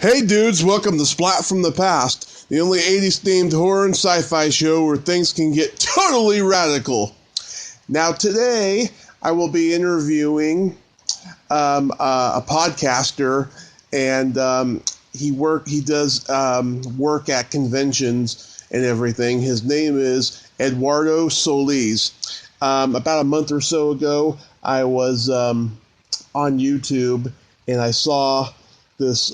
Hey dudes, welcome to Splat from the Past, the only 80s themed horror and sci-fi show where things can get totally radical. Now today, I will be interviewing a podcaster, and he does work at conventions and everything. His name is Eduardo Soliz. About a month or so ago, I was on YouTube and I saw this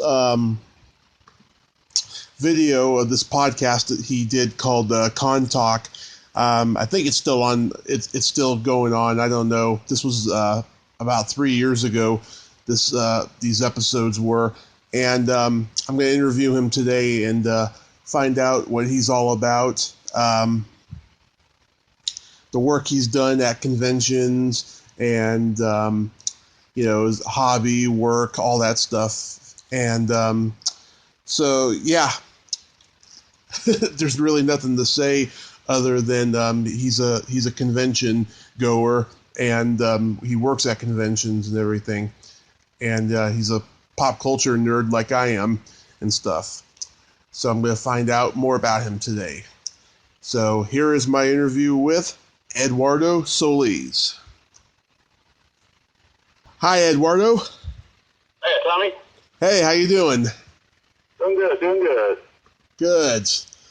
video of this podcast that he did called Con Talk. I think it's still on. It's still going on. I don't know. This was about 3 years ago. These episodes were, and I'm going to interview him today and find out what he's all about. The work he's done at conventions and his hobby, work, all that stuff. And so, yeah, there's really nothing to say other than he's a convention goer, and he works at conventions and everything. And he's a pop culture nerd like I am and stuff. So I'm going to find out more about him today. So here is my interview with Eduardo Soliz. Hi, Eduardo. Hey, Tommy. Hey, how you doing? Doing good. Good.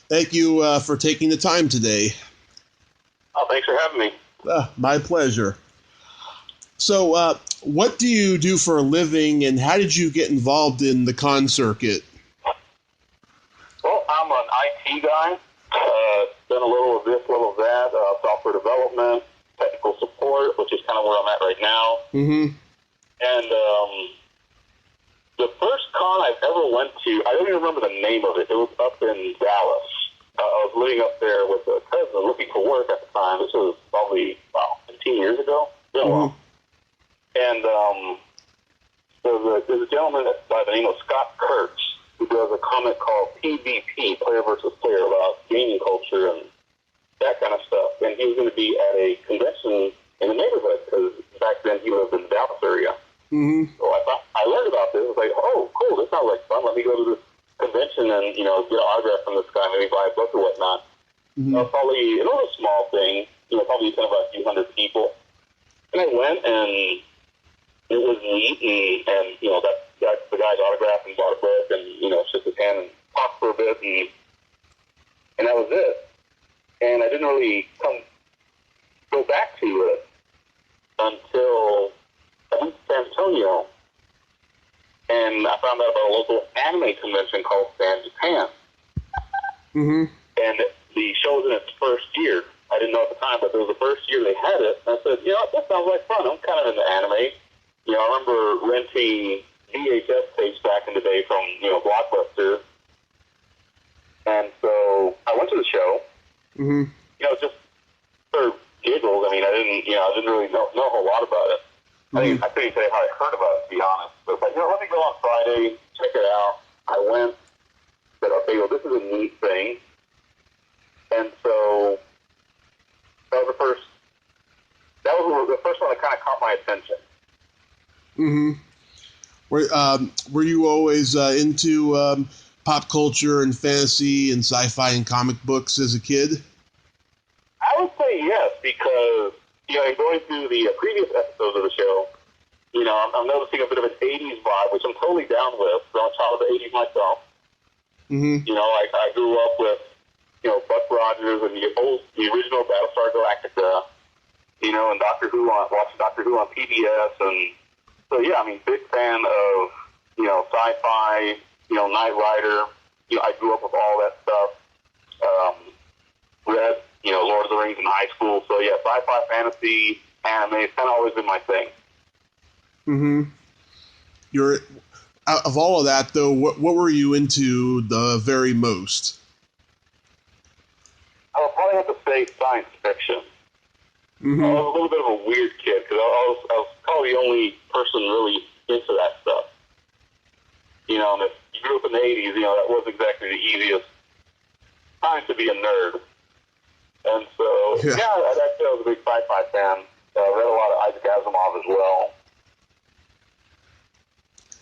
Thank you for taking the time today. Oh, thanks for having me. My pleasure. So, what do you do for a living, and how did you get involved in the con circuit? Well, I'm an IT guy. Done a little of this, a little of that, software development, technical support, which is kind of where I'm at right now. Mm-hmm. And the first con I've ever went to, I don't even remember the name of it. It was up in Dallas. I was living up there with a cousin looking for work at the time. This was probably, 15 years ago. Been a while. And there's a gentleman by the name of Scott Kurtz who does a comic called PvP, Player versus Player, about gaming culture and that kind of stuff. And he was going to be at a convention in the neighborhood because back then he lived in the Dallas area. Mm-hmm. So I learned about this. I was like, oh, cool, this sounds like fun. Let me go to this convention and, get an autograph from this guy, maybe buy a book or whatnot. Mm-hmm. Probably, it was a small thing, probably about a few hundred people. And I went, and it was neat, and got the guy's autograph and bought a book and, shook his hand and talked for a bit, and that was it. And I didn't really go back to it until I went to San Antonio, and I found out about a local anime convention called San Japan. Mm-hmm. And the show was in its first year. I didn't know at the time, but it was the first year they had it. And I said, that sounds like fun. I'm kind of into anime. I remember renting VHS tapes back in the day from, Blockbuster. And so I went to the show, Mm-hmm. just for giggles. I didn't really know a whole lot about it. Mm-hmm. I couldn't even tell you how I heard about it, to be honest. But it's like, let me go on Friday, check it out. I went, said, okay, well, this is a neat thing. And so that was the first one that kind of caught my attention. Mm-hmm. Were you always into pop culture and fantasy and sci-fi and comic books as a kid? I would say yes, because, in going through the previous episodes of the show, I'm noticing a bit of an 80s vibe, which I'm totally down with. I'm a child of the 80s myself. Mm-hmm. I grew up with, Buck Rogers and the original Battlestar Galactica, and watching Doctor Who on PBS. And so, yeah, big fan of, sci-fi, Knight Rider. I grew up with all that stuff. Read, Lord of the Rings in high school. So, yeah, sci-fi, fantasy, anime, it's kind of always been my thing. Mm-hmm. Of all of that, though, what were you into the very most? I would probably have to say science fiction. Mm-hmm. I was a little bit of a weird kid because I was probably the only person really into that stuff. And if you grew up in the 80s, that wasn't exactly the easiest time to be a nerd. And so, I'd say I was a big sci-fi fan. Read a lot of Isaac Asimov as well.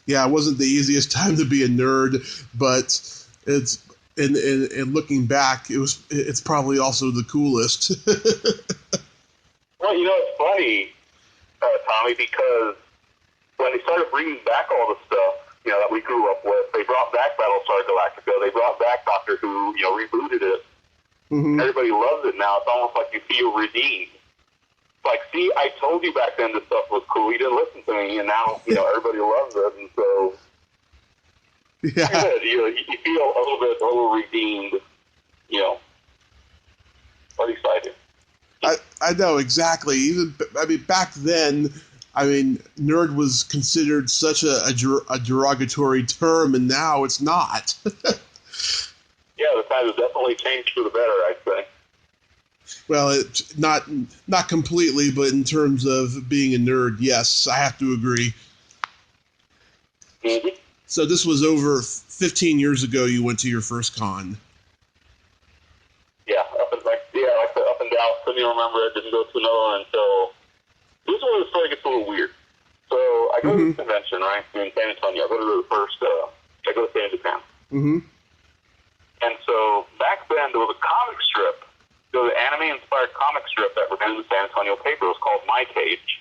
Yeah, it wasn't the easiest time to be a nerd, but it's and looking back, it's probably also the coolest. Well, it's funny, Tommy, because when they started bringing back all the stuff, that we grew up with, they brought back Battlestar Galactica, they brought back Doctor Who, rebooted it. Mm-hmm. Everybody loves it now. It's almost like you feel redeemed. Like, see, I told you back then this stuff was cool. You didn't listen to me, and now, everybody loves it, and so yeah. You feel a little redeemed, or excited. I know, exactly. Back then, nerd was considered such a derogatory term, and now it's not. Yeah, the times have definitely changed for the better, I'd say. Well, it's not completely, but in terms of being a nerd, yes, I have to agree. Mm-hmm. So this was over 15 years ago you went to your first con. Yeah, up and down. Couldn't even remember it. Didn't go to another one until... This is where the story gets a little weird. So I go to the convention, right, in San Antonio. I go to the first... I go to San Japan. Mm-hmm. And so back then, there was a comic strip. There was an anime-inspired comic strip that was in the San Antonio paper. It was called My Cage.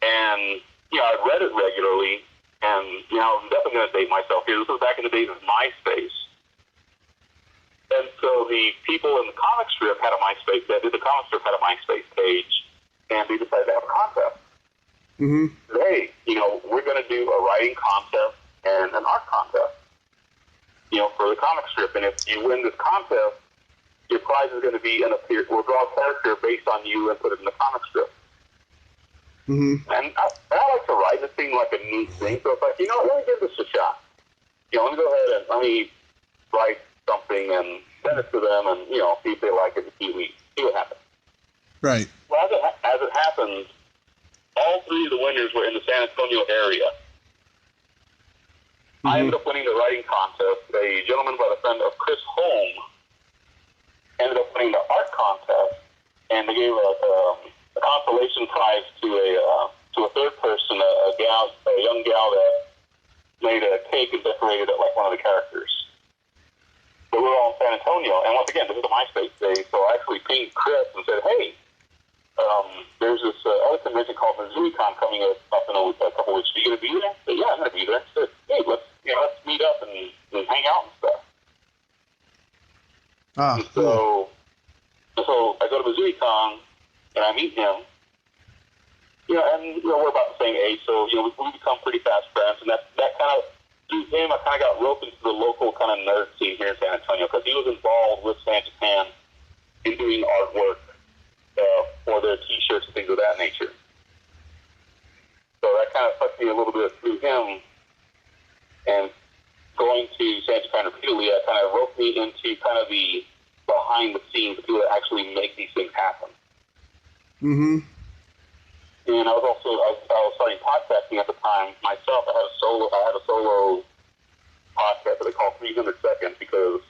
And, I read it regularly. And, I'm definitely going to date myself here. This was back in the days of MySpace. And so the people in the comic strip had a MySpace, that did the comic strip had a MySpace page, and they decided to have a contest. Mm-hmm. Hey, we're going to do a writing contest and an art contest, for the comic strip. And if you win this contest, your prize is going to be we'll draw a character based on you and put it in the comic strip. Mm-hmm. And I like to write. It seemed like a neat thing. So it's like, let me give this a shot. Let me go ahead and let me write something and send it to them and, see if they like it and see what happens. Right. Well, as it happens, all three of the winners were in the San Antonio area. Mm-hmm. I ended up winning the writing contest. A gentleman by the friend of Chris Holm ended up winning the art contest, and they gave a consolation prize to a third person, a young gal that made a cake and decorated it like one of the characters. So we were all in San Antonio, and once again, this is the MySpace day, so I actually pinged Chris and said, hey, there's this other convention called MizooieCon coming up in a couple weeks. Are you going to be there? I said, yeah, I'm going to be there. I said, hey, let's meet up and hang out and stuff. And so I go to MizooieCon, and I meet him, and we're about the same age, so we become pretty fast friends, and that kind of, through him, I kind of got roped into the local kind of nerd scene here in San Antonio, because he was involved with San Japan in doing artwork for their T-shirts and things of that nature. So that kind of sucked me a little bit through him, and going to San Japan repeatedly, that kind of roped me into kind of the behind the scenes, the people that actually make these things happen. Mm-hmm. And I was starting podcasting at the time myself. I had a solo podcast that I call 300 Seconds, because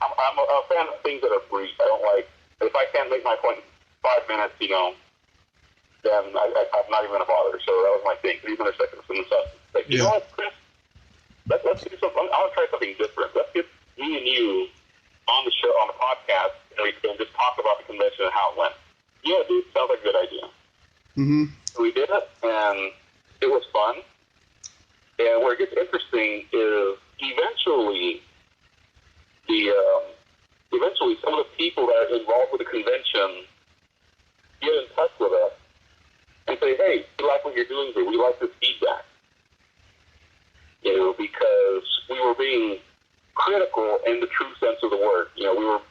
I'm a fan of things that are brief. I don't like, if I can't make my point in 5 minutes, then I'm not even going to bother. So that was my thing, 300 seconds from the substance. Like, you know what, Chris? Let's do something. I want to try something different. Let's get me and you on the show, on the podcast, and we can just talk about the convention and how it went. Yeah, dude, sounds like a good idea. Mm-hmm. So we did it, and it was fun. And where it gets interesting is eventually some of the people that are involved with the convention get in touch with us and say, hey, we like what you're doing here. We like this feedback. Because we were being critical in the true sense of the word. We were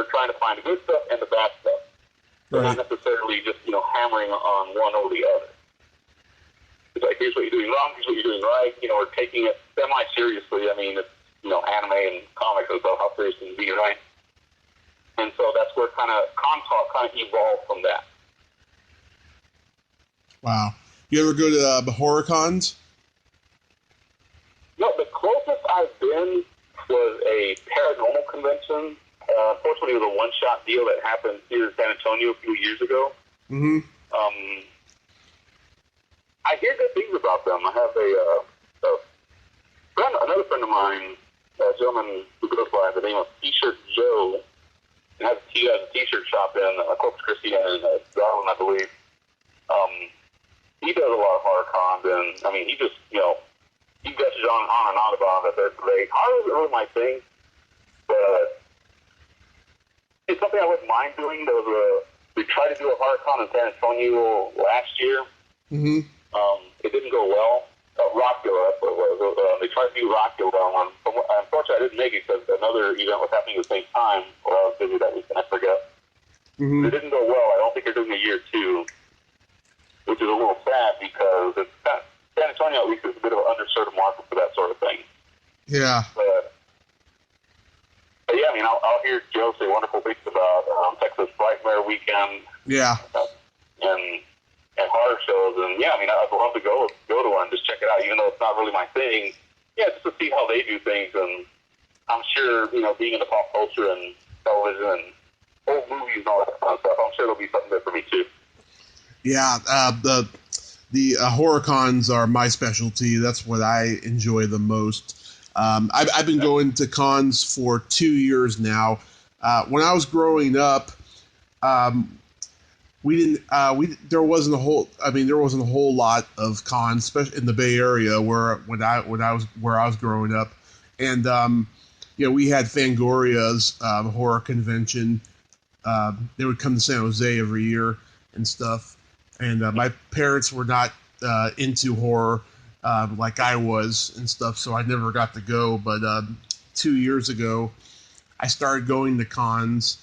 trying to find the good stuff and the bad stuff. But not necessarily just, hammering on one over the other. It's like, here's what you're doing wrong, here's what you're doing right. We're taking it semi-seriously. I mean, it's, anime and comics and stuff, how serious can it be, right? And so that's where Contalk kind of evolved from that. Wow. You ever go to the horror cons? No, the closest I've been was a paranormal convention. Unfortunately, it was a one-shot deal that happened here in San Antonio a few years ago. Mm-hmm. I hear good things about them. I have another friend of mine, a gentleman who goes by the name of T-Shirt Joe, and has a T-shirt shop in Corpus Christi and Garland, I believe. He does a lot of horror cons, and I mean, he just, he gushes on and on about it. They're great. Horror isn't really my thing, but it's something I wouldn't mind doing. We tried to do a horror con in San Antonio last year. Mm-hmm. It didn't go well. Rockula, that's what it was. They tried to do Rockula, and unfortunately I didn't make it because another event was happening at the same time, or I was busy that weekend, I forget. Mm-hmm. It didn't go well. I don't think they're doing a year two, which is a little sad because San Antonio at least is a bit of an underserved market for that sort of thing. Yeah. But yeah, I mean, I'll hear Joe say wonderful things about Texas Frightmare Weekend. Yeah. And horror shows, and yeah, I mean, I'd love to go to one, just check it out, even though it's not really my thing. Yeah, just to see how they do things, and I'm sure, being into pop culture and television and old movies and all that kind of stuff, I'm sure there'll be something there for me too. Yeah, the horror cons are my specialty. That's what I enjoy the most. I've been going to cons for 2 years now. When I was growing up, there wasn't a whole lot of cons, especially in the Bay Area where I was growing up, and we had Fangoria's horror convention. They would come to San Jose every year and stuff, and my parents were not into horror like I was and stuff, so I never got to go. But 2 years ago, I started going to cons.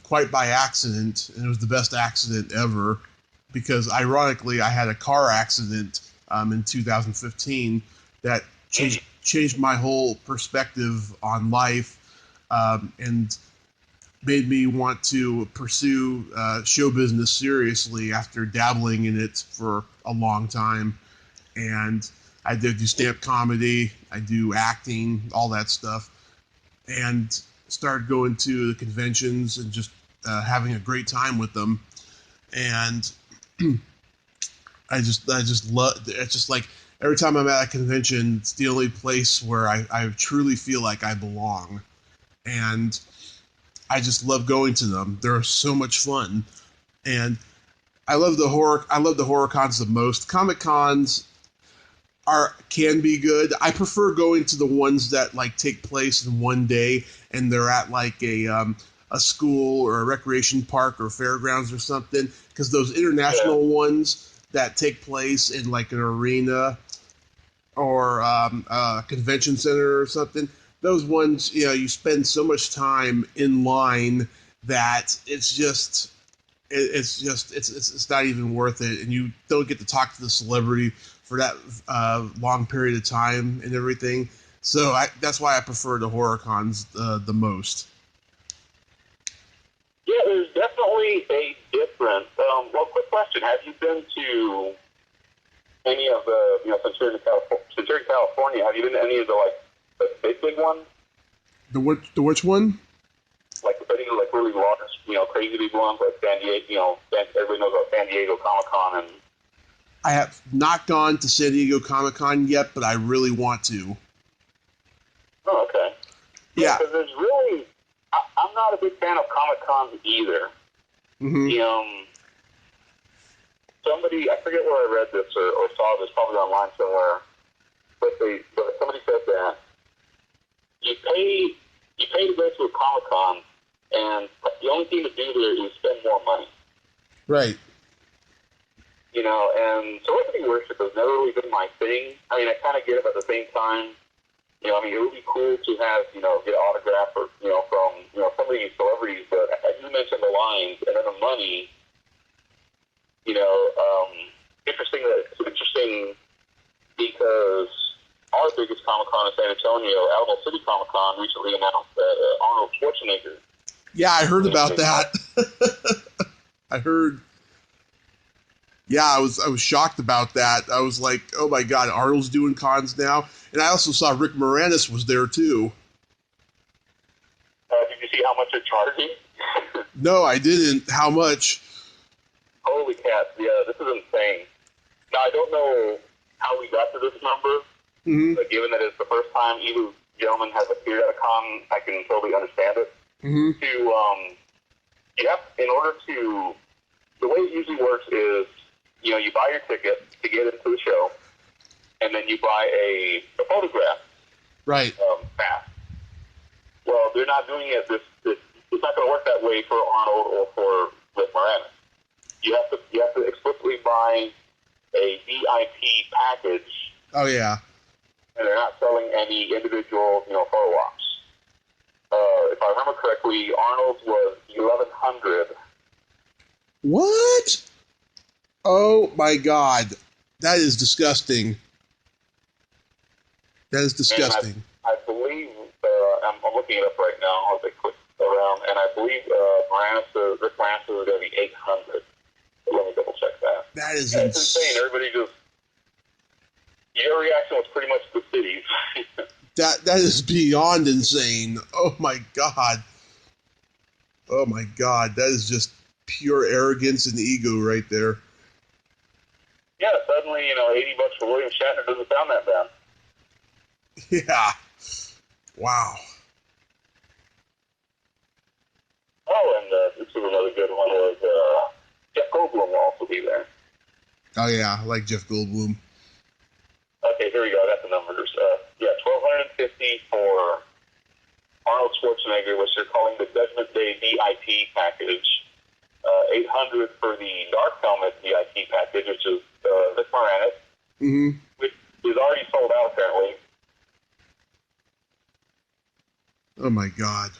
Quite by accident, and it was the best accident ever, because ironically I had a car accident in 2015 that changed my whole perspective on life, and made me want to pursue show business seriously after dabbling in it for a long time. And I do stand-up comedy, I do acting, all that stuff, and started going to the conventions and just having a great time with them. And I just love, it's just like every time I'm at a convention, it's the only place where I truly feel like I belong. And I just love going to them. They're so much fun. And I love the horror cons the most. Comic cons can be good. I prefer going to the ones that like take place in one day and they're at like a school or a recreation park or fairgrounds or something, because those international ones that take place in like an arena or a convention center or something, those ones, you spend so much time in line that it's not even worth it, and you don't get to talk to the celebrity for that long period of time and everything. So that's why I prefer the horror cons the most. Yeah, there's definitely a difference. Well, quick question: have you been to any of the, since you're in California, have you been to any of the big ones? The which one? Like really large, crazy big ones like San Diego. Everybody knows about San Diego Comic-Con, and I have not gone to San Diego Comic-Con yet, but I really want to. Oh, okay. Yeah. Because there's really, I'm not a big fan of Comic-Cons either. Mm-hmm. Somebody, I forget where I read this or saw this, probably online somewhere, but somebody said that you pay to go to a Comic-Con, and the only thing to do there is spend more money. Right. And celebrity worship has never really been my thing. I mean, I kind of get it, but at the same time, it would be cool to have, get autograph or, from, some of these celebrities, but as you mentioned, the lines and then the money, it's interesting because our biggest Comic-Con in San Antonio, Alamo City Comic-Con, recently announced that Arnold Schwarzenegger. Yeah, I heard about that. I heard. Yeah, I was shocked about that. I was like, oh my God, Arnold's doing cons now. And I also saw Rick Moranis was there too. Did you see how much they're charging? No, I didn't. How much? Holy cats, yeah, this is insane. Now, I don't know how we got to this number, but given that it's the first time either gentleman has appeared at a con, I can totally understand it. You have, in order to, the way it usually works is, you buy your ticket to get into the show, and then you buy a photograph. Right. Pass. Well, they're not doing it. It's not going to work that way for Arnold or for Rick Moranis. You have to explicitly buy a VIP package. Oh yeah. And they're not selling any individual, photo ops. If I remember correctly, Arnold's was 1,100. What? Oh my God, that is disgusting. That is disgusting. I believe I'm looking it up right now as I click around, and I believe Rick Moranis is going to be 800. Let me double check that. That is it's insane. Everybody your reaction was pretty much the cities. That is beyond insane. Oh my God. Oh my God. That is just pure arrogance and ego right there. Yeah, suddenly, $80 for William Shatner doesn't sound that bad. Yeah. Wow. Oh, and this was another good one was Jeff Goldblum will also be there. Oh yeah, I like Jeff Goldblum. Okay, here we go. I got the numbers. $1,250 for Arnold Schwarzenegger, which they're calling the Judgment Day VIP package. $800 for the Dark Helmet VIP package, which is Rick Moranis, which is already sold out apparently. Oh my God.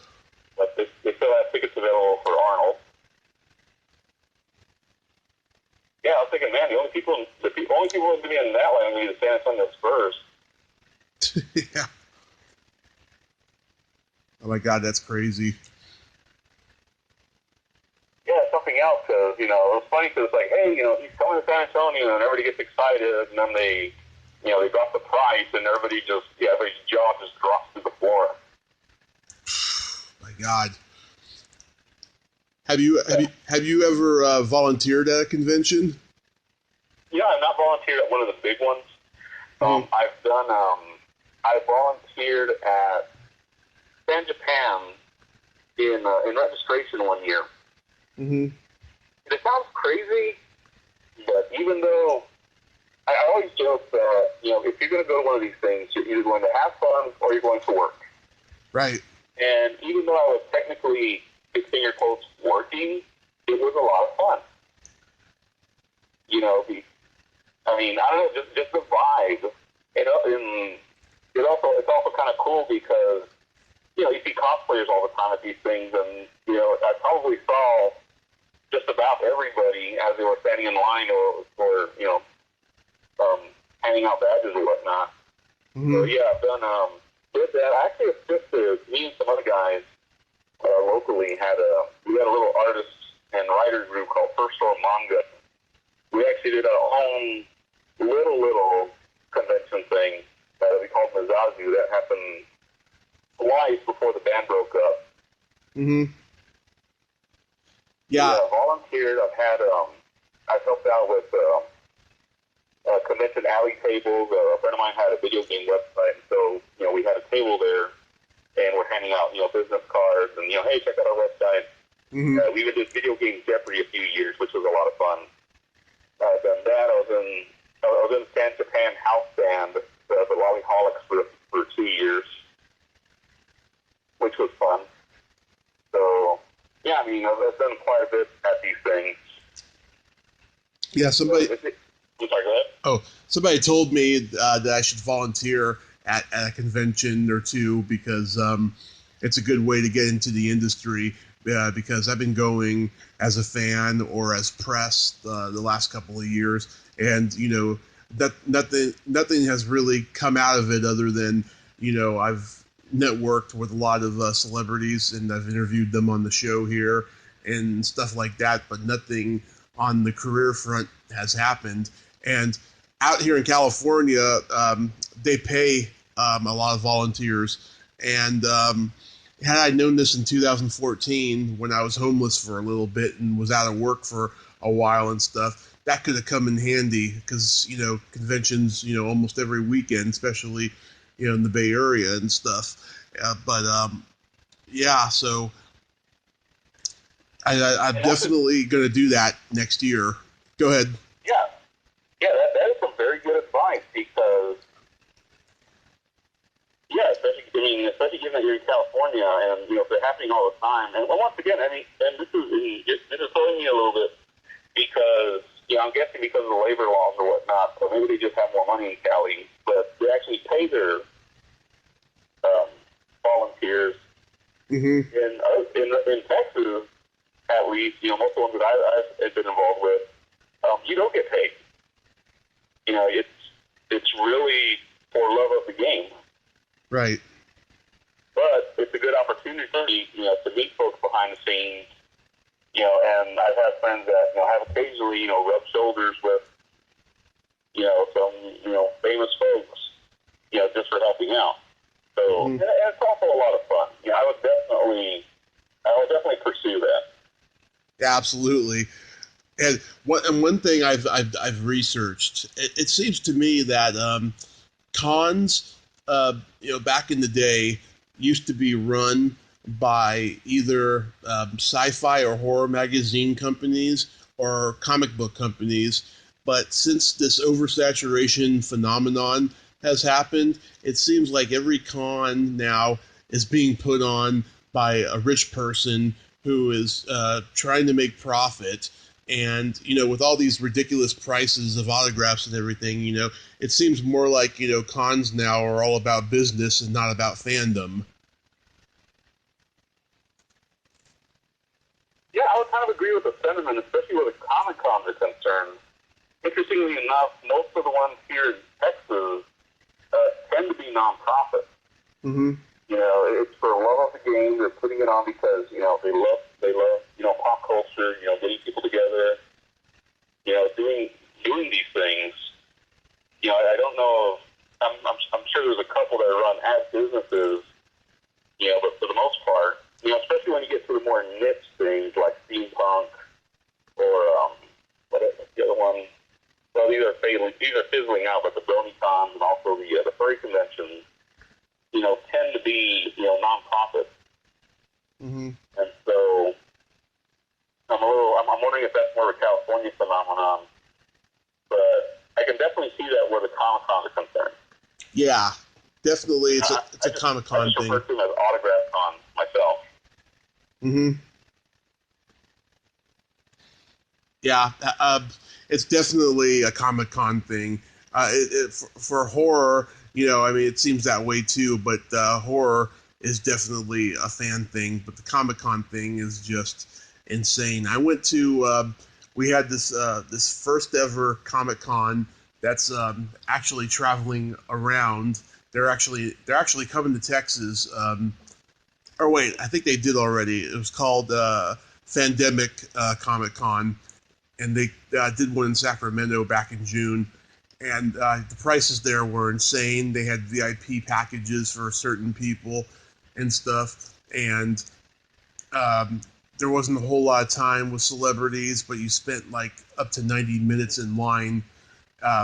But they still have tickets available for Arnold. Yeah, I was thinking, man, the only people who's going to be in that line are going to be the San Antonio Spurs. Yeah. Oh my God, that's crazy. Yeah, something else, because, it was funny because it's like, hey, he's coming to San Antonio, and everybody gets excited, and then they drop the price, and everybody's jaw just drops to the floor. My God. Have you ever volunteered at a convention? Yeah, I've not volunteered at one of the big ones. I volunteered at San Japan in registration one year. And it sounds crazy, but even though I always joke that if you're going to go to one of these things, you're either going to have fun or you're going to work. Right. And even though I was technically, big finger quotes, working, it was a lot of fun. I don't know, just the vibe. And it's also kind of cool because, you see cosplayers all the time at these things, and, I probably saw just about everybody as they were standing in line or handing out badges or whatnot. So, yeah, I've did that. I actually assisted, me and some other guys locally we had a little artist and writer group called First Store Manga. We actually did our own little convention thing that we called Mizazu that happened twice before the band broke up. Yeah, volunteered. I've helped out with convention alley tables. A friend of mine had a video game website, so we had a table there, and we're handing out business cards and hey, check out our website. We even did video game Jeopardy a few years, which was a lot of fun. I've done that. I was in San Japan house band, the Lollyholics for 2 years, which was fun. So yeah, I've done quite a bit at these things. Yeah, somebody. I'm sorry, go ahead. Oh, somebody told me that I should volunteer at a convention or two because it's a good way to get into the industry. Because I've been going as a fan or as press the last couple of years, and that nothing has really come out of it other than I've networked with a lot of celebrities and I've interviewed them on the show here and stuff like that, but nothing on the career front has happened. And out here in California, they pay a lot of volunteers, and had I known this in 2014 when I was homeless for a little bit and was out of work for a while and stuff, that could have come in handy because, conventions, almost every weekend, especially, in the Bay Area and stuff. Yeah, so I'm definitely going to do that next year. Go ahead. Yeah, that is some very good advice because, especially given that you're in California and, they're happening all the time. And once again, and this is throwing me a little bit because, I'm guessing because of the labor laws or whatnot, so maybe they just have more money in Cali, but they actually pay their volunteers. Mm-hmm. In Texas, at least, most of the ones that I've been involved with, you don't get paid. It's really for love of the game. Right. But it's a good opportunity, to meet folks behind the scenes, and I've had friends that, have occasionally, rubbed shoulders with, some, famous folks, just for helping out. So, mm-hmm. And it's also a lot of fun. I would definitely pursue that. Yeah, absolutely. And one thing I've researched, it seems to me that cons, back in the day, used to be run by either sci-fi or horror magazine companies or comic book companies. But since this oversaturation phenomenon has happened, it seems like every con now is being put on by a rich person who is trying to make profit. And, with all these ridiculous prices of autographs and everything, it seems more like, cons now are all about business and not about fandom. Yeah, I would kind of agree with the sentiment, especially where the Comic-Cons are concerned. Interestingly enough, most of the ones here in Texas tend to be non-profit. Mm-hmm. It's for love of the game. They're putting it on because, they love, pop culture, getting people together, doing these things. I don't know. I'm sure there's a couple that run as businesses, but for the most part, especially when you get to the more niche things like steampunk or what is the other one? Well, these are fizzling out, but the BronyCons and also the furry conventions, tend to be, non-profit. Mm-hmm. And so I'm wondering if that's more of a California phenomenon, but I can definitely see that where the Comic-Cons are concerned. Yeah, definitely. It's a Comic-Con thing. I just refer to them as autograph cons myself. Mm-hmm. Yeah, it's definitely a Comic-Con thing. For horror, it seems that way too, but horror is definitely a fan thing, but the Comic-Con thing is just insane. I went to, we had this first ever Comic-Con that's actually traveling around. They're actually coming to Texas. Or wait, I think they did already. It was called Fandemic Comic-Con, and they did one in Sacramento back in June. And the prices there were insane. They had VIP packages for certain people and stuff. And there wasn't a whole lot of time with celebrities, but you spent like up to 90 minutes in line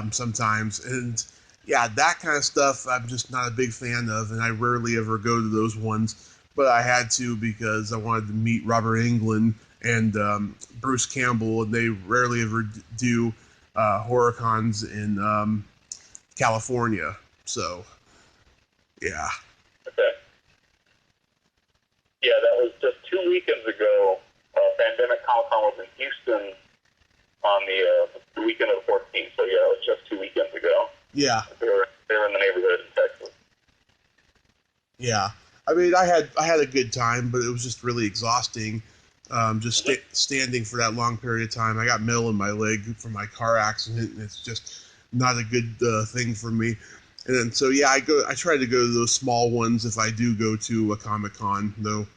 sometimes. And yeah, that kind of stuff I'm just not a big fan of, and I rarely ever go to those ones. But I had to because I wanted to meet Robert Englund and Bruce Campbell, and they rarely ever do horror cons in California. So, yeah. Okay. Yeah, that was just 2 weekends ago. Pandemic Comic-Con was in Houston on the weekend of the 14th. So, yeah, it was just 2 weekends ago. Yeah. They were in the neighborhood in Texas. Yeah. I mean, I had a good time, but it was just really exhausting. Standing for that long period of time. I got metal in my leg from my car accident, and it's just not a good thing for me. And then, so yeah, I try to go to those small ones if I do go to a Comic-Con, though.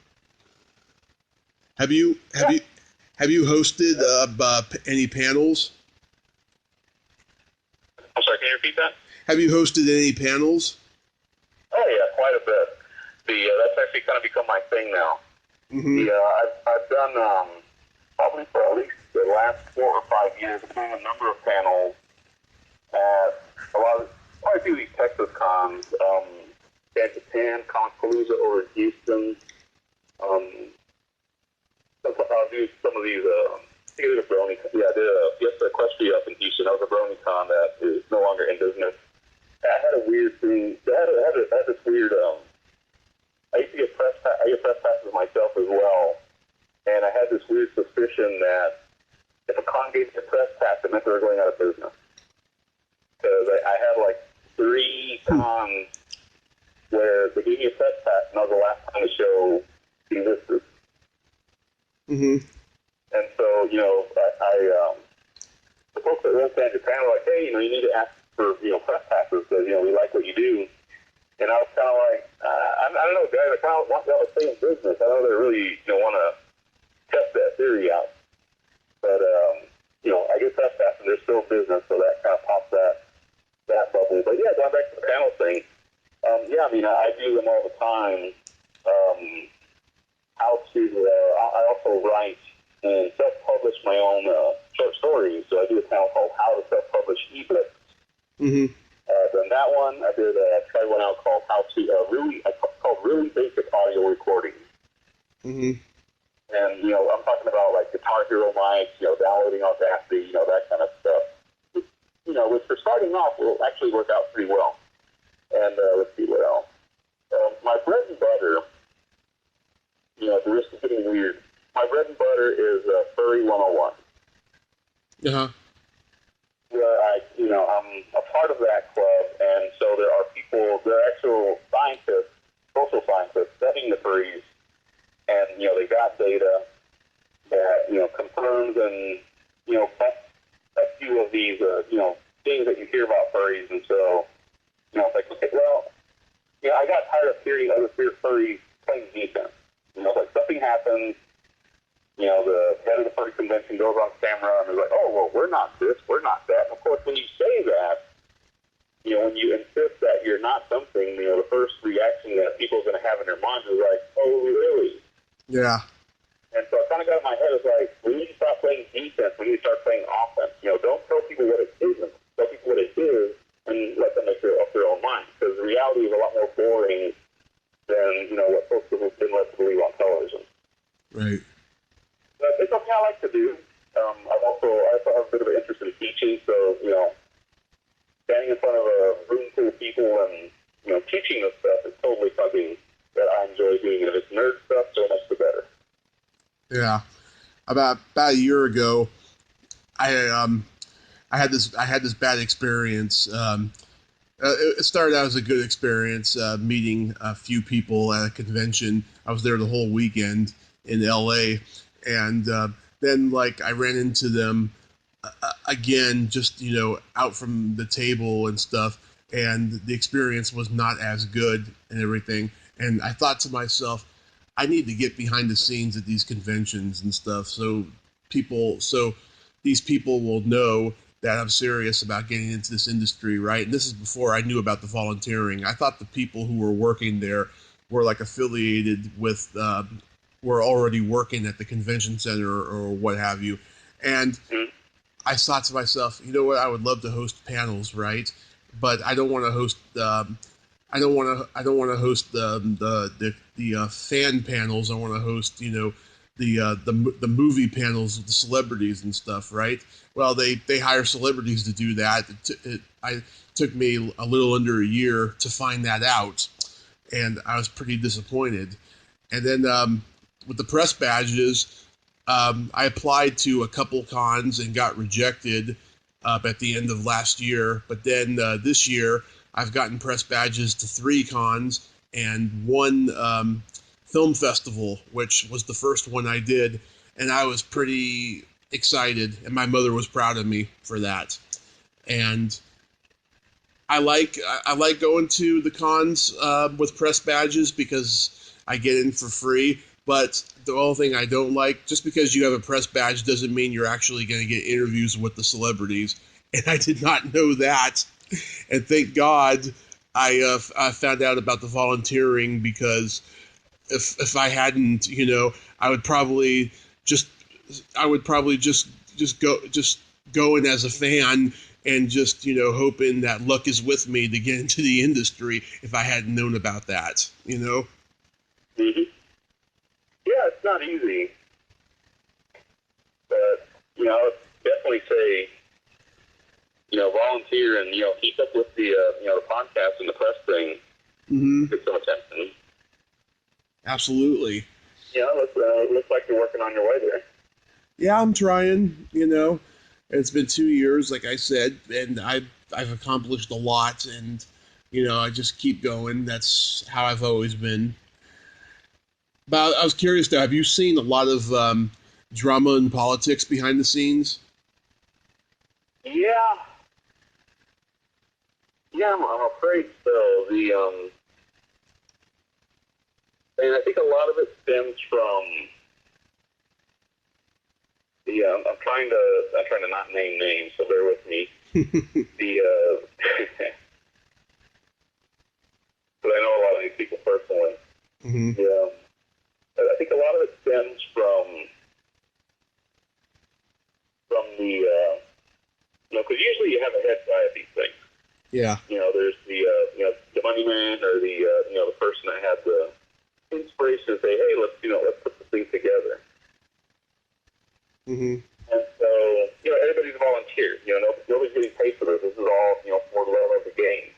Have you hosted any panels? I'm sorry, can you repeat that? Have you hosted any panels? Oh yeah, quite a bit. That's actually kind of become my thing now. Mm-hmm. I've done probably for at least the last 4 or 5 years, I've been doing a number of panels at quite a few of these Texas cons, San Japan, Palooza over in Houston. I'll do some of these. I did a Brony. Yeah, I did a Equestria up in Houston. That was a Brony con that is no longer in business. I had a weird thing. I had this weird. I used to get press passes myself as well, and I had this weird suspicion that if a con gave me a press pass, it meant they were going out of business. Because I had like 3 cons where they gave me a press pass, and that was the last time the show existed. Mm-hmm. And so, the folks that run San Japan were like, hey, you need to ask for, press passes because, we like what you do. And I was kind of like, I don't know, guys, I kind of want y'all to stay in business. I know they really, want to test that theory out. But, I get press passes, they're still business, so that kind of pops that bubble. But yeah, going back to the panel thing, I do them all the time. I also write and self-publish my own short stories. So I do a panel called How to Self-Publish eBooks. Mm-hmm. Then that one, I did try one out called How to Really Basic Audio Recording. Mm-hmm. And I'm talking about like Guitar Hero mics, downloading Audacity, that kind of stuff. Which for starting off will actually work out pretty well. And let's see what else. My bread and butter. At the risk of getting weird, my bread and butter is Furry 101. Uh-huh. I'm a part of that club, and so there are actual scientists, social scientists, studying the furries, and, they got data that, confirms and, a few of these, things that you hear about furries, and so, it's like, okay, well, I got tired of hearing other furries playing defense. Like something happens, the head of the furry convention goes on camera and is like, oh, well, we're not this, we're not that. And of course, when you say that, when you insist that you're not something, the first reaction that people are going to have in their minds is like, oh, really? Yeah. And so I kind of got in my head, it's like, we need to stop playing defense, we need to start playing offense. Don't tell people what it isn't. Tell people what it is and let them make up their own mind. Because the reality is a lot more boring than, what folks have been led to believe on television. Right. But it's something I like to do. I also have a bit of an interest in teaching, so, standing in front of a room full of people and, teaching this stuff is totally something that I enjoy doing. And if it's nerd stuff, so much the better. Yeah. About a year ago, I had this bad experience. It started out as a good experience, meeting a few people at a convention. I was there the whole weekend in L.A., and then, I ran into them again, just, out from the table and stuff, and the experience was not as good and everything. And I thought to myself, I need to get behind the scenes at these conventions and stuff so these people will know that I'm serious about getting into this industry, right? And this is before I knew about the volunteering. I thought the people who were working there were affiliated with, were already working at the convention center or what have you. And I thought to myself, you know what? I would love to host panels, right? But I don't want to host. I don't want to host the fan panels. I want to host, the movie panels of the celebrities and stuff, right? Well, they hire celebrities to do that. It took me a little under a year to find that out, and I was pretty disappointed. And then with the press badges, I applied to a couple cons and got rejected at the end of last year. But then this year, I've gotten press badges to 3 cons and 1 film festival, which was the first one I did, and I was pretty excited, and my mother was proud of me for that. And I like going to the cons with press badges because I get in for free. But the only thing I don't like, just because you have a press badge doesn't mean you're actually going to get interviews with the celebrities. And I did not know that. And thank God I found out about the volunteering, because if I hadn't, I would probably just just going as a fan and just, hoping that luck is with me to get into the industry if I hadn't known about that, Mm-hmm. Yeah, it's not easy. But, I would definitely say, volunteer and, keep up with the, the podcast and the press thing. Mm-hmm. Get some attention. Absolutely. Yeah, looks like you're working on your way there. Yeah, I'm trying, It's been 2 years, like I said, and I've accomplished a lot, and, I just keep going. That's how I've always been. But I was curious, though, have you seen a lot of drama and politics behind the scenes? Yeah. Yeah, I'm afraid so. And I think a lot of it stems from I'm trying to not name names, so bear with me. But I know a lot of these people personally. Mm-hmm. Yeah. I think a lot of it stems from the because usually you have a head guy at these things. Yeah. There's the money man or the person that had the inspiration to say, hey, let's put the thing together. Mm-hmm. And so, everybody's a volunteer. Nobody's getting paid for this. This is all, for the love of the game.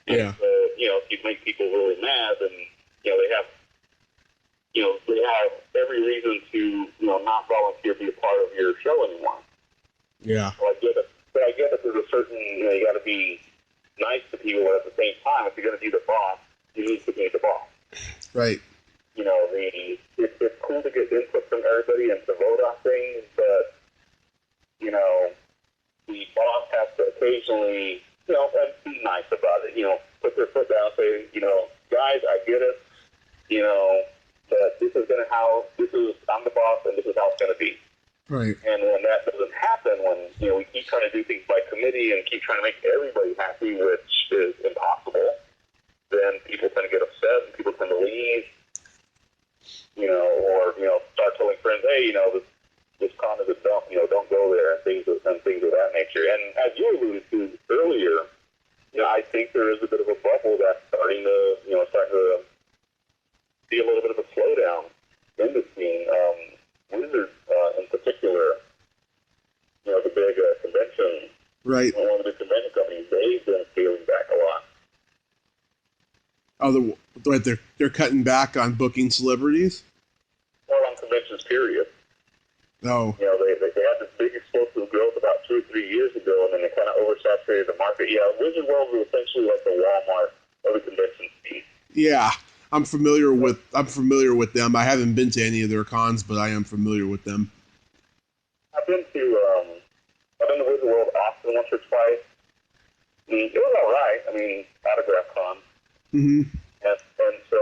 Yeah. And so, if you make people really mad, then, they have every reason to, not volunteer, be a part of your show anymore. Yeah. So I get it. But I get that there's a certain, you got to be nice to people, but at the same time, if you're going to be the boss, you need to be the boss. Right. It's cool to get input from everybody and to vote on things, but, the boss has to occasionally, and be nice about it, put their foot down and say, guys, I get it, that I'm the boss and this is how it's going to be. Right. And when that doesn't happen, when, we keep trying to do things by committee and keep trying to make everybody happy, which is impossible, then people tend to get upset and people tend to leave, or, start telling friends, hey, this con is a dump, don't go there, and things of that nature. And as you alluded to earlier, I think there is a bit of a bubble that's starting to see a little bit of a slowdown in the scene. Wizards, in particular, the big convention, right. one of the convention companies, they've been scaling back a lot. Oh, they're cutting back on booking celebrities? Well, on conventions, period. Oh. They had this big explosive growth about 2 or 3 years ago, and then they kind of oversaturated the market. Yeah, Wizard World was essentially like the Walmart of the convention scene. Yeah, I'm familiar with them. I haven't been to any of their cons, but I am familiar with them. I've been to Wizard World Austin once or twice. It was all right. Autograph Con. Mm-hmm. And so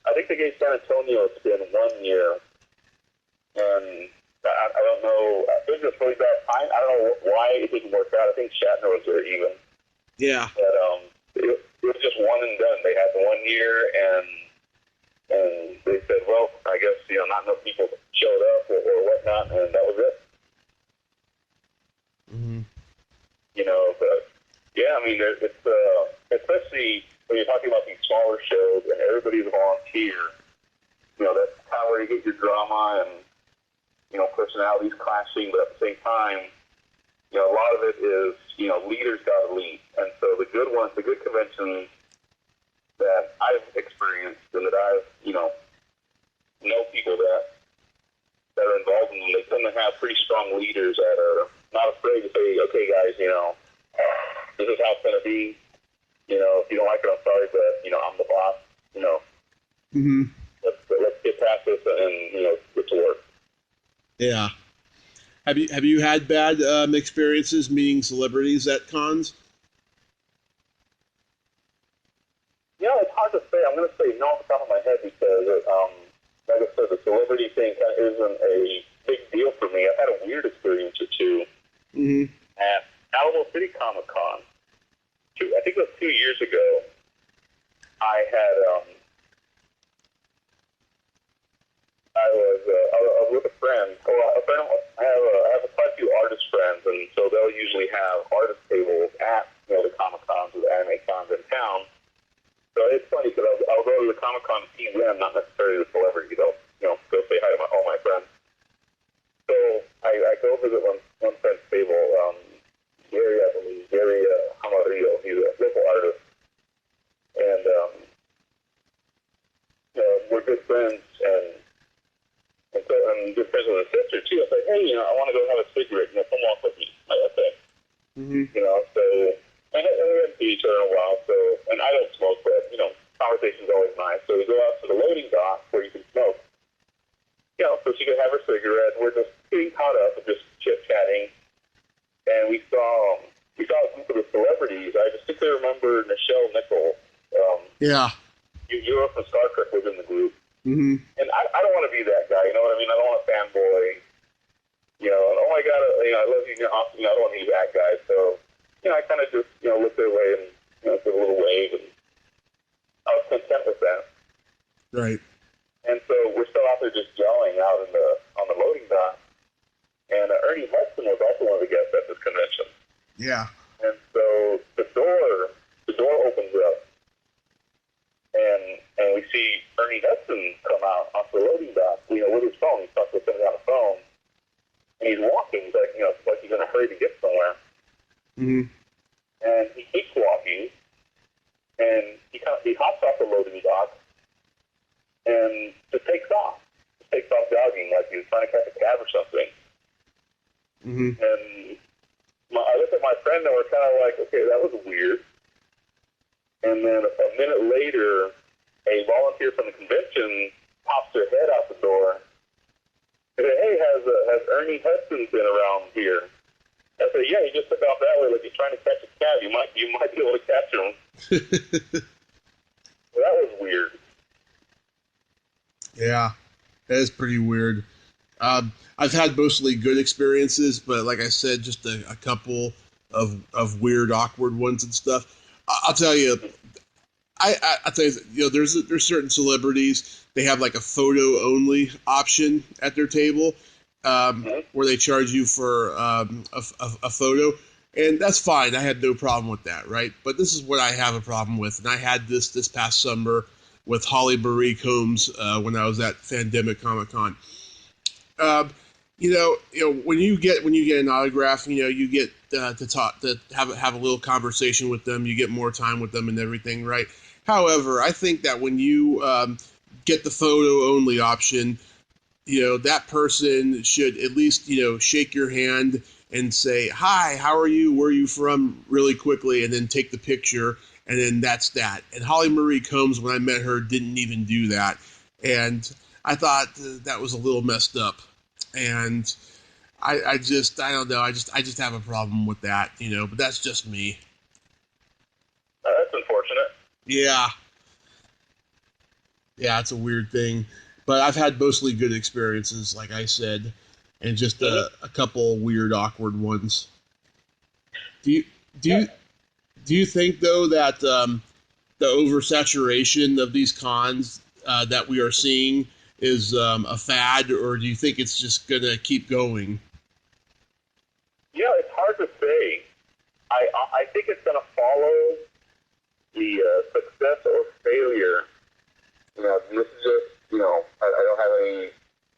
I think they gave San Antonio a spin 1 year, and I don't know. It was just really bad time. I don't know why it didn't work out. I think Shatner was there even. Yeah. But it was just one and done. They had the 1 year, and they said, well, I guess not enough people showed up or whatnot, and that was it. Mm-hmm. But yeah, it's especially when you're talking about these smaller shows and everybody's a volunteer. That's kind of where you get your drama and personalities clashing, but at the same time, a lot of it is leaders got to lead, and so the good conventions that I've experienced and that I've know people that are involved in them, they tend to have pretty strong leaders that are not afraid to say, okay, guys, this is how it's going to be. If you don't like it, I'm sorry, but I'm the boss. Mm-hmm. Let's get past this and get to work. Yeah. Have you had bad experiences meeting celebrities at cons? It's hard to say. I'm going to say no off the top of my head because, like I said, the celebrity thing kind of isn't a big deal for me. I've had a weird experience or two mm-hmm. at Alamo City Comic Con. I think it was 2 years ago. I was with a friend. I have quite a it's funny because I'll go to the Comic-Con to see them, not necessarily the celebrity, though. Go say hi to all my friends. So I go visit one friend's stable, Gary, I believe, Gary Hamarillo. He's a local artist. And we're good friends, and so I'm good friends with his sister, too. I was like, hey, I want to go have a cigarette. Come walk with me. I say. Mm-hmm. So, and we haven't seen each other in a while, so, and I don't smoke, but, conversation's always nice. So we go out to the loading dock where you can smoke. So she could have her cigarette. We're just getting caught up and just chit-chatting. And we saw a group of the celebrities. I distinctly remember Nichelle Nichols. Yeah. You were from Star Trek within the group. Mm-hmm. And I don't want to be that guy, you know what I mean? I don't want a fanboy. Oh my God, I love you, you're awesome. I don't want to be that guy. So, I kind of just, looked their way and, did a little wave. And I was content with that. Right. And so we're still out there just yelling out on the loading dock. And Ernie Hudson was also one of the guests at this convention. Yeah. And so the door opens up, and we see Ernie Hudson come out off the loading dock, with his phone. He's talking to somebody on the phone, and he's walking, he's like, like he's in a hurry to get somewhere. Mm-hmm. And he keeps walking, and he hops off the loading dock, and just takes off. Jogging like he was trying to catch a cab or something. Mm-hmm. And I looked at my friend and we're kind of like, okay, that was weird. And then a minute later, a volunteer from the convention pops her head out the door and said, hey, has Ernie Hudson been around here? I said, yeah, he just took off that way like he's trying to catch a cab. You might be able to catch him. Well, that was weird. Yeah, that is pretty weird. I've had mostly good experiences, but like I said, just a couple of weird, awkward ones and stuff. I'll tell you, I'll tell you, there's certain celebrities, they have like a photo only option at their table, where they charge you for a photo, and that's fine. I had no problem with that, right? But this is what I have a problem with, and I had this past summer with Holly Marie Combs when I was at Fandemic Comic-Con. When you get an autograph, you get to talk, to have a little conversation with them. You get more time with them and everything, right? However, I think that when you get the photo only option, that person should at least shake your hand and say, hi, how are you? Where are you from? Really quickly, and then take the picture, and then that's that. And Holly Marie Combs, when I met her, didn't even do that, and I thought that was a little messed up. And I don't know. I just have a problem with that, but that's just me. That's unfortunate. Yeah, it's a weird thing, but I've had mostly good experiences, like I said, and just a couple weird, awkward ones. Do you think though that the oversaturation of these cons that we are seeing is a fad, or do you think it's just going to keep going? Yeah, it's hard to say. I think it's going to follow the success or failure. This is just, I don't have any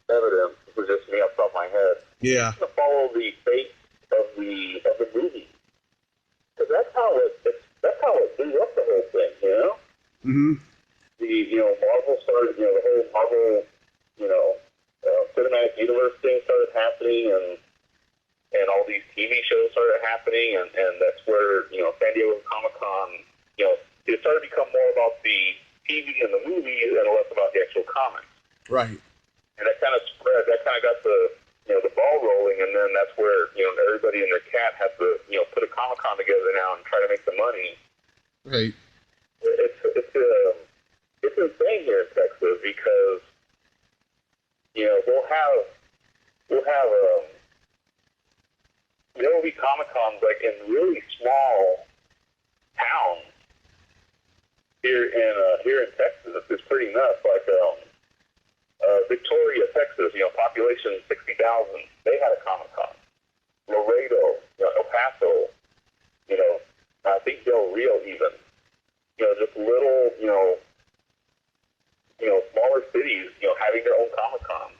evidence. This is just me off the top of my head. Yeah. It's going to follow the fate of the movie. Because that's how it blew up the whole thing, Mm-hmm. Marvel started, the whole Marvel, cinematic universe thing started happening, and all these TV shows started happening, and that's where, San Diego Comic-Con, it started to become more about the TV and the movies and less about the actual comics. Right. And that kind of spread, that kind of got the ball rolling, and then that's where, everybody and their cat has to, put a Comic-Con together now and try to make the money. Right. It's insane here in Texas because, there will be Comic-Cons like in really small towns here in Texas. It's pretty nuts. Like Victoria, Texas, population 60,000. They had a Comic-Con. Laredo, El Paso, I think Del Rio even. just little, smaller cities, having their own Comic Con.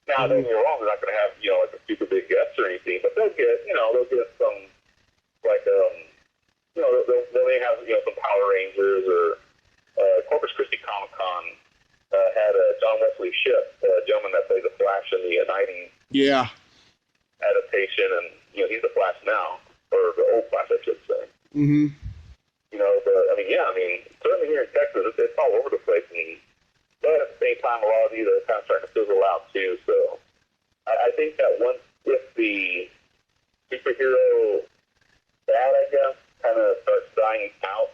Now, don't get me wrong, they're not going to have, like a super big guest or anything, but they'll get some, like, they may have, some Power Rangers or Corpus Christi Comic Con had John Wesley Shipp, a gentleman that played the Flash in the 90s adaptation, and, he's the Flash now, or the old Flash, I should say. Mm-hmm. Certainly here in Texas, it's all over the place, but at the same time, a lot of these are kind of starting to fizzle out, too, so I think that if the superhero fad, I guess, kind of starts dying out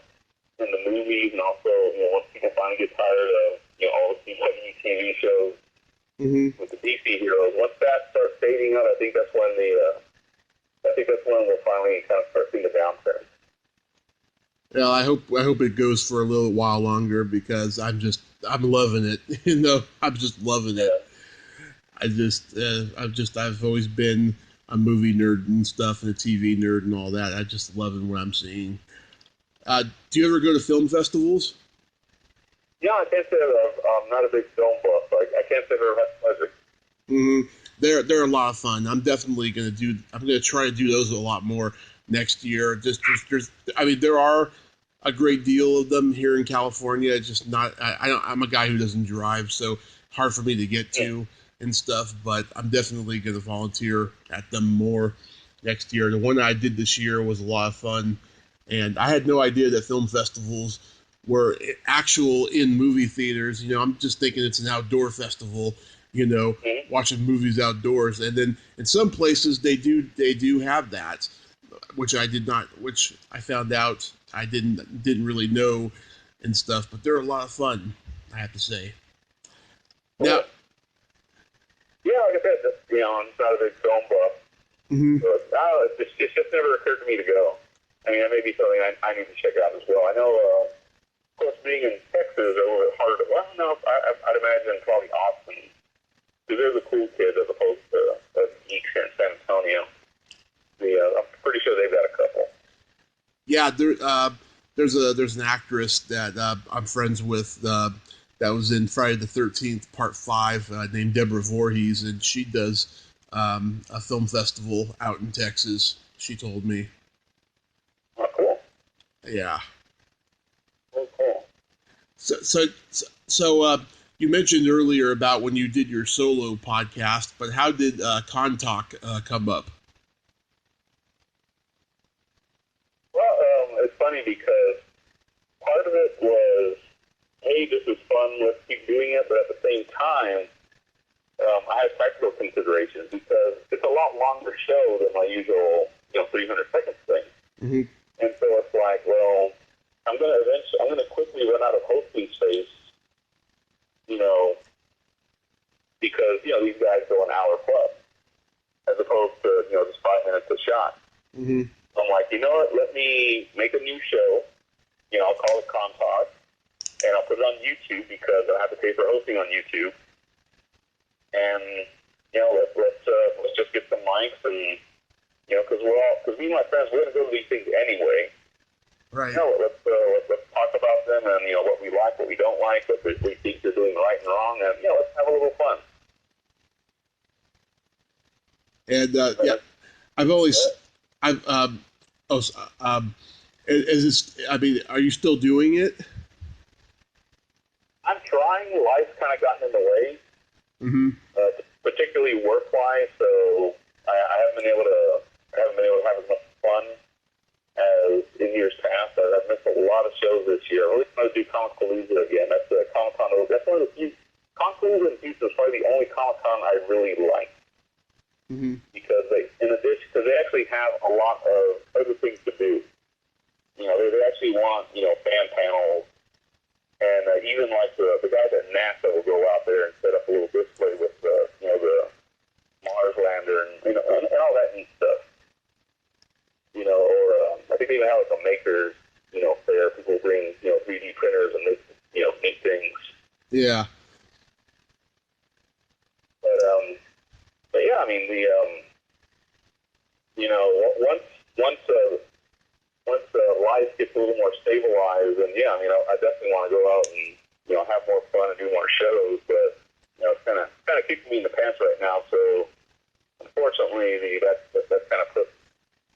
in the movies, and also, once people finally get tired of, all the TV shows with the DC heroes, once that starts fading out, I think that's when we'll finally kind of start seeing the downturn. Well, I hope it goes for a little while longer, because I'm loving it. I'm just loving it. I've always been a movie nerd and stuff, and a TV nerd and all that. I'm just loving what I'm seeing. Do you ever go to film festivals? Yeah, I can't say that I'm not a big film buff. I can't say I've had pleasure. Mm-hmm. They're a lot of fun. I'm definitely going to try to do those a lot more next year. There are a great deal of them here in California. It's just not. I'm a guy who doesn't drive, so hard for me to get to and stuff. But I'm definitely going to volunteer at them more next year. The one that I did this year was a lot of fun, and I had no idea that film festivals were actual in movie theaters. I'm just thinking it's an outdoor festival. Watching movies outdoors, and then in some places they do have that, which I found out I didn't really know and stuff, but they're a lot of fun, I have to say. Now, yeah, like I said, I'm not a big film buff, so it's just never occurred to me to go. I mean, that may be something I need to check out as well. I know, of course, being in Texas is a little bit harder. Well, I don't know. I'd imagine probably Austin. Because there's a cool kid as opposed to geeks here in San Antonio. I'm pretty sure they've got a couple. Yeah, there's an actress that I'm friends with that was in Friday the 13th Part 5 named Deborah Voorhees, and she does a film festival out in Texas. She told me. Oh, cool. Yeah. Oh, cool. So you mentioned earlier about when you did your solo podcast, but how did Con Talk come up? Well, it's funny because part of it was, hey, this is fun, let's keep doing it, but at the same time, I had practical considerations because it's a lot longer show than my usual, 300 seconds thing. Mm-hmm. And so it's like, well, I'm going to quickly run out of hosting space, because, these guys go an hour plus, as opposed to, just 5 minutes a shot. Mm-hmm. So I'm like, you know what, let me make a new show, I'll call it Con Talk, and I'll put it on YouTube because I have to pay for hosting on YouTube. And, let's just get some mics and, because me and my friends, we're going to go to these things anyway. Right. Let's talk about them and, what we like, what we don't like, what we think they're doing right and wrong, and, let's have a little fun. And, are you still doing it? I'm trying. Life's kind of gotten in the way, particularly work-wise, so I haven't been able to have as much fun as in years past. I've missed a lot of shows this year. I'm really going to do Comic-Palooza again. That's the Comic-Con. That's one of the few. Comic-Palooza in Houston is probably the only Comic-Con I really like. Because they actually have a lot of other things to do. They actually want, fan panels. And even like the guys at NASA will go out there and set up a little display with the Mars lander and all that neat stuff. Or I think they even have like a makers, fair. People bring 3D printers and make neat things. Yeah. But yeah, I mean once life gets a a little more stabilized, and yeah, I mean, I definitely want to go out and, you know, have more fun and do more shows, but, you know, it's kind of keeping me in the pants right now, so unfortunately, that's kind of put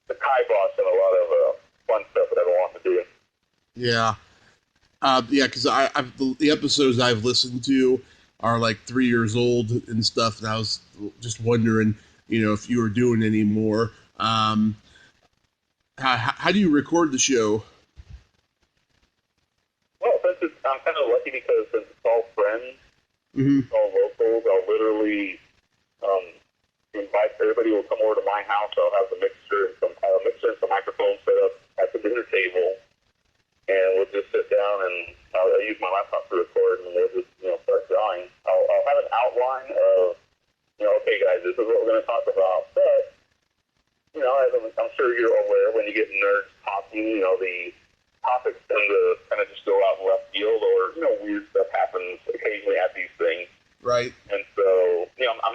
the kibosh on a lot of fun stuff that I've been wanting to do. Yeah. Yeah, because the episodes I've listened to are like 3 years old and stuff, and I was just wondering, you know, if you were doing any more. How do you record the show? Well, I'm kind of lucky because since it's all friends, it's all locals, I'll literally invite everybody will come over to my house. I'll have the mixer and some microphones set up at the dinner table, and we'll just sit down and I'll use my laptop to record, and we'll just, you know, start drawing. I'll have an outline of, you know, okay, guys, this is what we're going to talk about. But, you know, as I'm sure you're aware, when you get nerds talking, you know, the topics tend to kind of just go out in left field, or, you know, weird stuff happens occasionally at these things. Right. And so, you know, I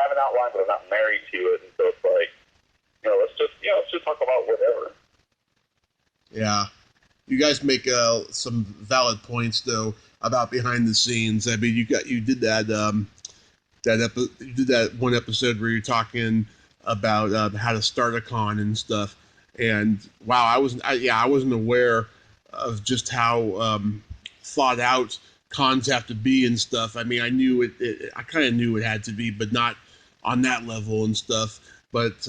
have an outline, but I'm not married to it. And so it's like, you know, let's just talk about whatever. Yeah. You guys make some valid points though about behind the scenes. I mean, you did that you did that one episode where you're talking about how to start a con and stuff. And wow, I wasn't aware of just how thought out cons have to be and stuff. I mean, I knew I kind of knew it had to be, but not on that level and stuff. But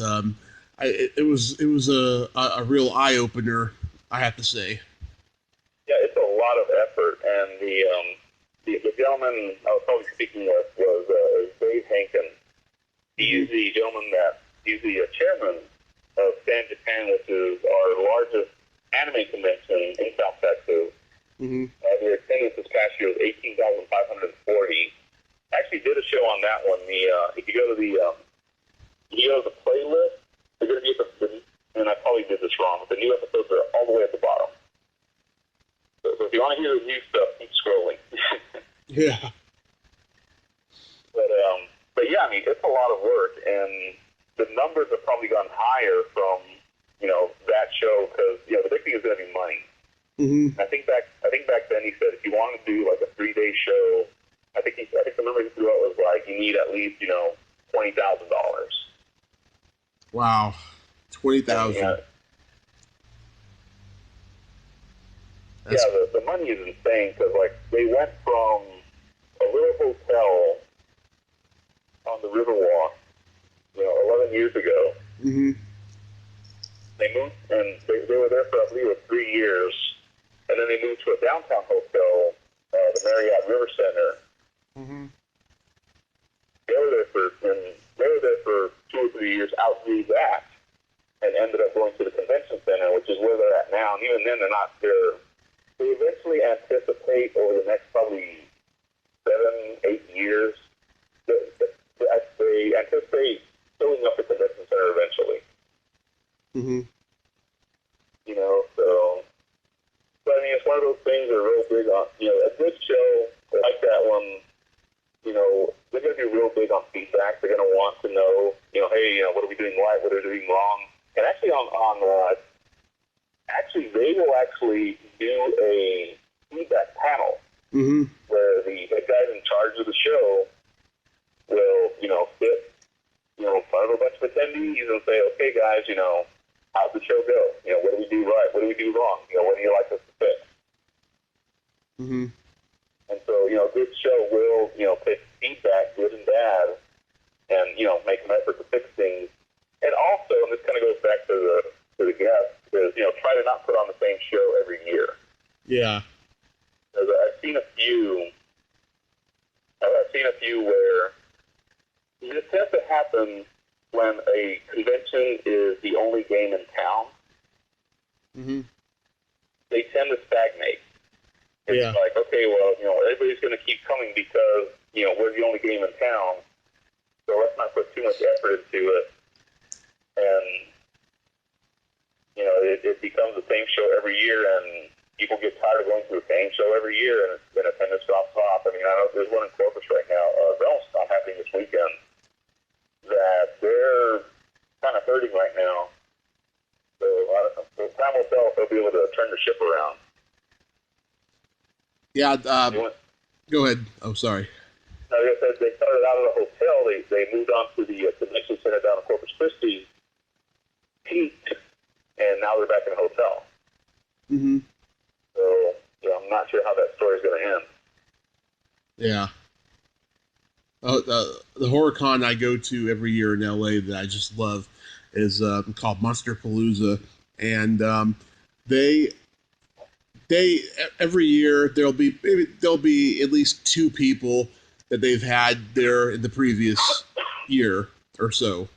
it was a real eye opener, I have to say. Yeah, it's a lot of effort, and the gentleman I was probably speaking with was Dave Hankin. He's the gentleman he's the chairman of San Japan, which is our largest anime convention in South Texas. Mm-hmm. The attendance this past year was 18,540. Actually did a show on that one. If you go to the playlist, they're going to be at the, and I probably did this wrong, but the new episodes are all the way at the bottom. So if you want to hear the new stuff, keep scrolling. Yeah. But yeah, I mean, it's a lot of work, and the numbers have probably gone higher from, you know, that show, because, you know, the big thing is going to be money. Mm-hmm. I think back then he said if you wanted to do like a 3-day show, I think the number he threw out was like you need at least, you know, $20,000. Wow, 20,000. Yeah, the money is insane, because like they went from a little hotel on the Riverwalk, you know, 11 years ago. Mm-hmm. They moved, and they were there for, I believe, 3 years. And then they moved to a downtown hotel, the Marriott River Center. Mm-hmm. They were there for 2 or 3 years, outgrew that, and ended up going to the convention center, which is where they're at now. And even then, they're not there. They eventually anticipate over the next probably 7-8 years, they anticipate filling up the convention center eventually. Mm-hmm. You know, so. But I mean, it's one of those things that are real big on, you know, a good show like that one, you know, they're going to be real big on feedback. They're going to want to know, you know, hey, you know, what are we doing right? What are we doing wrong? And actually they will actually do a feedback panel, mm-hmm. where the guys in charge of the show will, you know, sit, you know, in front of a bunch of attendees and say, okay, guys, you know, how'd the show go? You know, what do we do right? What do we do wrong? You know, what do you like us to fix? Mm-hmm. And so, you know, a good show will, you know, take feedback, good and bad, and, you know, make an effort to fix things. And also, and this kind of goes back to the guests, is, you know, try to not put on the same show every year. Yeah. Because I've seen a few where it tends to happen when a convention is the only game in town. Mm-hmm. They tend to stagnate. It's like, okay, well, you know, everybody's going to keep coming because, you know, we're the only game in town, so let's not put too much effort into it. And, you know, it becomes the same show every year, and people get tired of going through the same show every year, and then attendance drops off. I mean, I know there's one in Corpus right now. Realm's not happening this weekend. That they're kind of hurting right now. So time will tell if they'll be able to turn the ship around. Yeah. Go ahead. Oh, sorry. Like I said, they started out at a hotel. They moved on to the convention center down in Corpus Christi, peaked, and now they're back in a hotel. Mm-hmm. So I'm not sure how that story's going to end. Yeah. The horror con I go to every year in LA that I just love is called Monster Palooza, and they every year there'll be at least two people that they've had there in the previous year or so,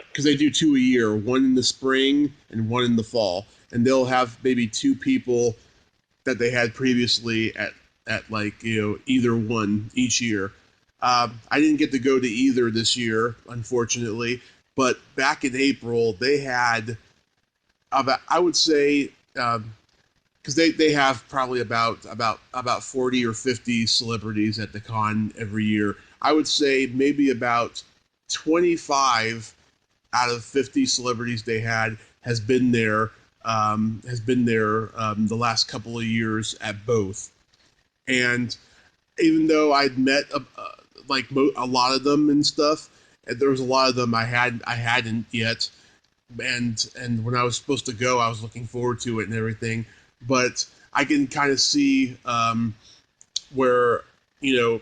because they do two a year, one in the spring and one in the fall, and they'll have maybe two people that they had previously at like, either one each year. I didn't get to go to either this year, unfortunately, but back in April they had about, I would say, because they have probably about 40 or 50 celebrities at the con every year. I would say maybe about 25 out of 50 celebrities they had has been there the last couple of years at both. And even though I'd met a lot of them and stuff, and there was a lot of them I hadn't yet, and when I was supposed to go, I was looking forward to it and everything. But I can kind of see where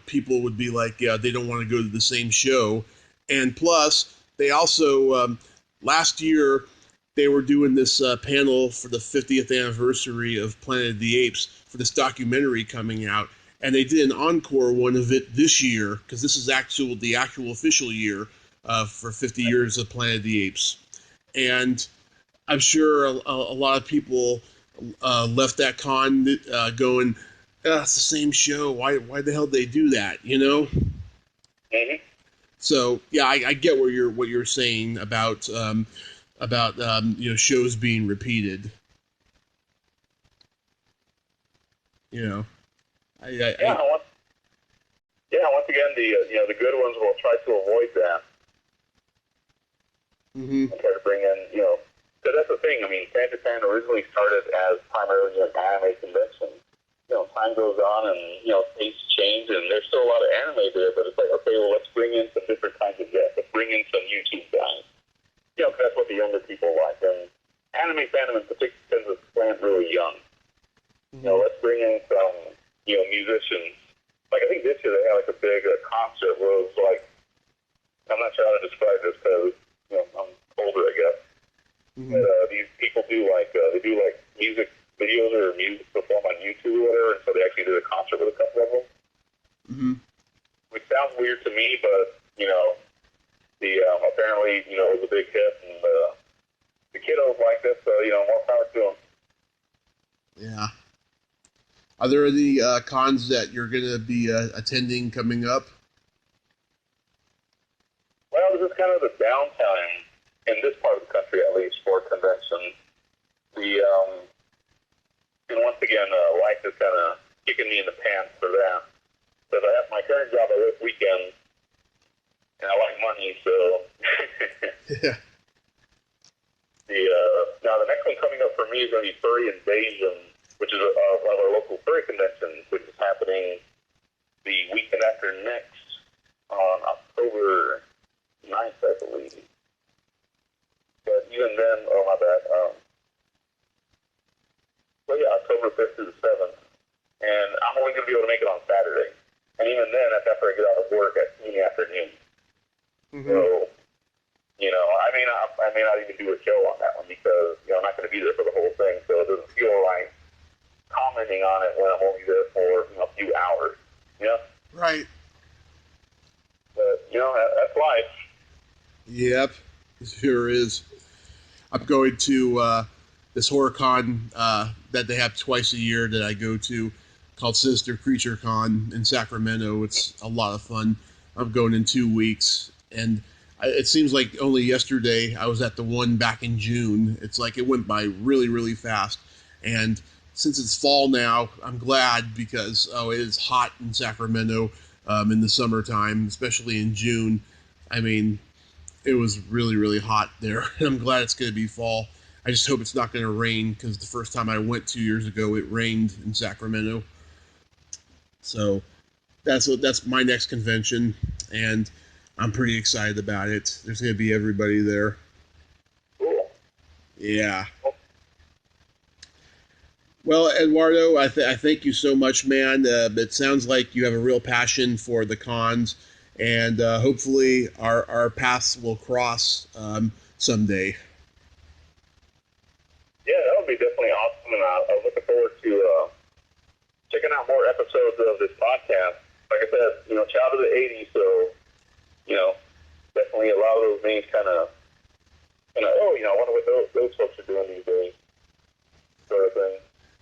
people would be like, yeah, they don't want to go to the same show, and plus they also last year they were doing this panel for the 50th anniversary of Planet of the Apes for this documentary coming out, and they did an encore one of it this year because this is the actual official year for 50 years of Planet of the Apes, and I'm sure a lot of people left that con going, it's the same show. Why the hell did they do that? Mm-hmm. So yeah, I get what you're saying about shows being repeated. Once again, the good ones will try to avoid that. Mm-hmm. And try to bring in, because that's the thing. I mean, San Japan originally started as primarily an anime convention. Time goes on and, tastes change, and there's still a lot of anime there, but it's like, okay, well, let's bring in some different kinds of guests. Let's bring in some YouTube guys. Because that's what the younger people like. And anime fandom in particular tends to plant really young. Mm-hmm. Let's bring in some, musicians. Like, I think this year they had, like, a big concert where it was like, I'm not sure how to describe this because, I'm older, I guess. Mm-hmm. But these people do, they do music videos or music perform on YouTube or whatever, and so they actually did a concert with a couple of them. Mm-hmm. Which sounds weird to me, but, apparently, it was a big hit, and the kiddos like this, so, more power to them. Yeah. Are there any cons that you're going to be attending coming up? Well, this is kind of the downtime in this part of the country, at least, for conventions. And once again, life is kind of kicking me in the pants for that. Because I have my current job, I work weekends, and I like money, so. Yeah. Now, the next one coming up for me is going to be Furry Invasion, which is one of our local furry conventions, which is happening the weekend after next on October 9th, I believe. But even then, oh, my bad. October 5th through the 7th. And I'm only going to be able to make it on Saturday. And even then, that's after I get out of work in the afternoon. Mm-hmm. So, I may not even do a show on that one because, I'm not going to be there for the whole thing. So it doesn't feel right commenting on it when I'm only there for, a few hours. Right. But, that's life. Yep. It sure is. I'm going to this horror con that they have twice a year that I go to called Sinister Creature Con in Sacramento. It's a lot of fun. I'm going in 2 weeks, and it seems like only yesterday I was at the one back in June. It's like it went by really, really fast. And since it's fall now, I'm glad because, it is hot in Sacramento in the summertime, especially in June. I mean, it was really, really hot there. And I'm glad it's going to be fall. I just hope it's not going to rain, because the first time I went 2 years ago, it rained in Sacramento. So that's my next convention, and I'm pretty excited about it. There's going to be everybody there. Cool. Yeah. Well, Eduardo, I thank you so much, man. It sounds like you have a real passion for the cons, and hopefully our paths will cross someday. Yeah, that would be definitely awesome, and I'm looking forward to checking out more episodes of this podcast. Like I said, child of the 80s, so, definitely a lot of those names kind of, I wonder what those folks are doing these days, sort of thing.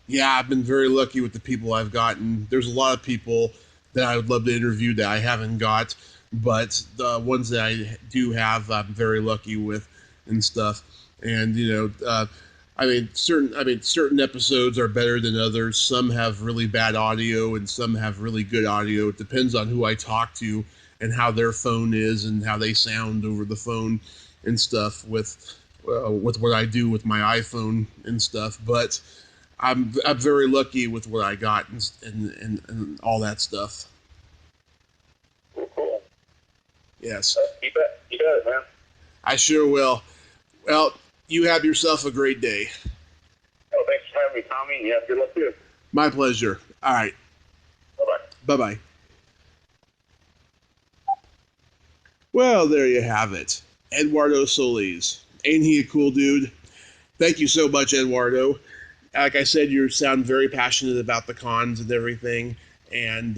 Yeah, I've been very lucky with the people I've gotten. There's a lot of people that I would love to interview that I haven't got, but the ones that I do have, I'm very lucky with and stuff. And certain episodes are better than others. Some have really bad audio, and some have really good audio. It depends on who I talk to and how their phone is and how they sound over the phone and stuff with what I do with my iPhone and stuff. But I'm very lucky with what I got and all that stuff. Cool. Yes. Keep at it, man. I sure will. Well, you have yourself a great day. Oh, thanks for having me, Tommy. Yeah, good luck too. My pleasure. All right. Bye-bye. Bye-bye. Well, there you have it. Eduardo Soliz. Ain't he a cool dude? Thank you so much, Eduardo. Like I said, you sound very passionate about the cons and everything, and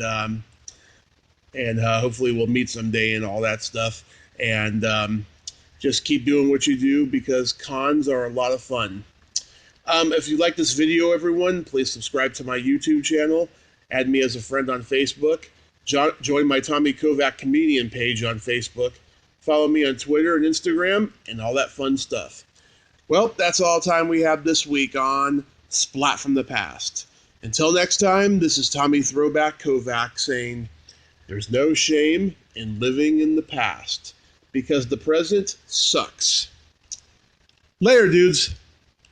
hopefully we'll meet someday and all that stuff. And just keep doing what you do, because cons are a lot of fun. If you like this video, everyone, please subscribe to my YouTube channel. Add me as a friend on Facebook. Join my Tommy Kovac comedian page on Facebook. Follow me on Twitter and Instagram and all that fun stuff. Well, that's all time we have this week on Splat from the Past. Until next time, this is Tommy Throwback Kovac saying, there's no shame in living in the past, because the present sucks. Later, dudes.